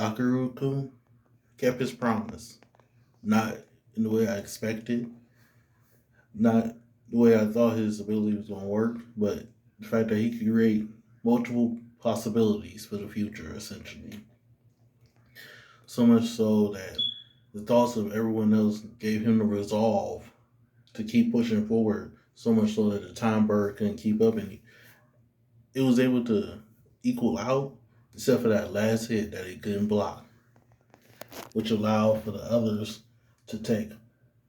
Kakuruku kept his promise. Not in the way I expected, not the way I thought his ability was going to work, but the fact that he could create multiple possibilities for the future, essentially. So much so that the thoughts of everyone else gave him the resolve to keep pushing forward, so much so that the time bird couldn't keep up, and it was able to equal out, except for that last hit that he couldn't block, which allowed for the others to take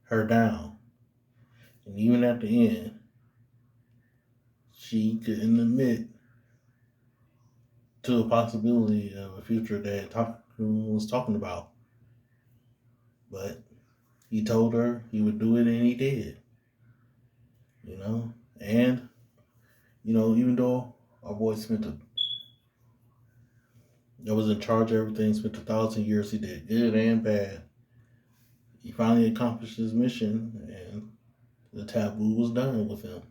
her down. And even at the end, she couldn't admit to a possibility of a future that was talking about. But he told her he would do it, and he did. You know, and even though our boy spent that was in charge of everything, spent 1,000 years, he did good and bad. He finally accomplished his mission, and the taboo was done with him,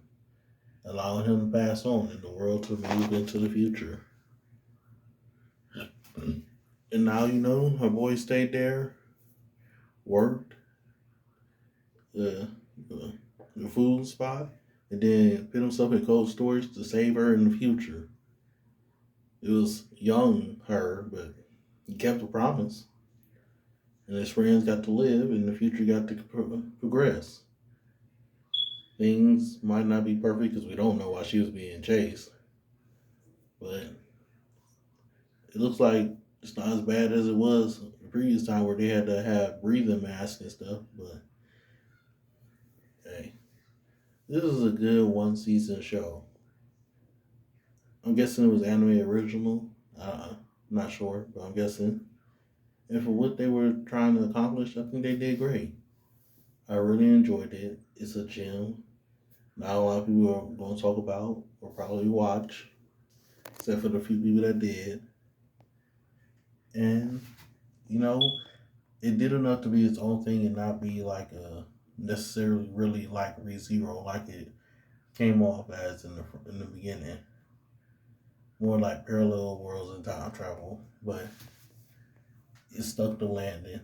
allowing him to pass on and the world to move into the future. And now, her boy stayed there, worked the, the food spot, and then put himself in cold storage to save her in the future. It was young her, but he kept the promise. And his friends got to live, and the future got to progress. Things might not be perfect because we don't know why she was being chased, but it looks like it's not as bad as it was the previous time where they had to have breathing masks and stuff. But hey, this is a good one season show. I'm guessing it was anime original. I'm not sure, but I'm guessing. And for what they were trying to accomplish, I think they did great. I really enjoyed it. It's a gem. Not a lot of people are going to talk about or probably watch, except for the few people that did. And, you know, it did enough to be its own thing and not be like a necessarily really like ReZero like it came off as in the beginning. More like parallel worlds and time travel, but it stuck the landing.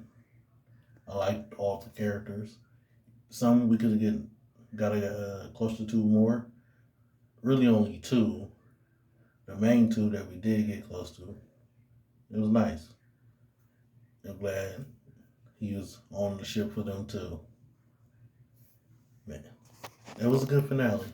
I liked all the characters. Some we could have got close to two more. Really, only two. The main two that we did get close to. It was nice. I'm glad he was on the ship for them too. Man, that was a good finale.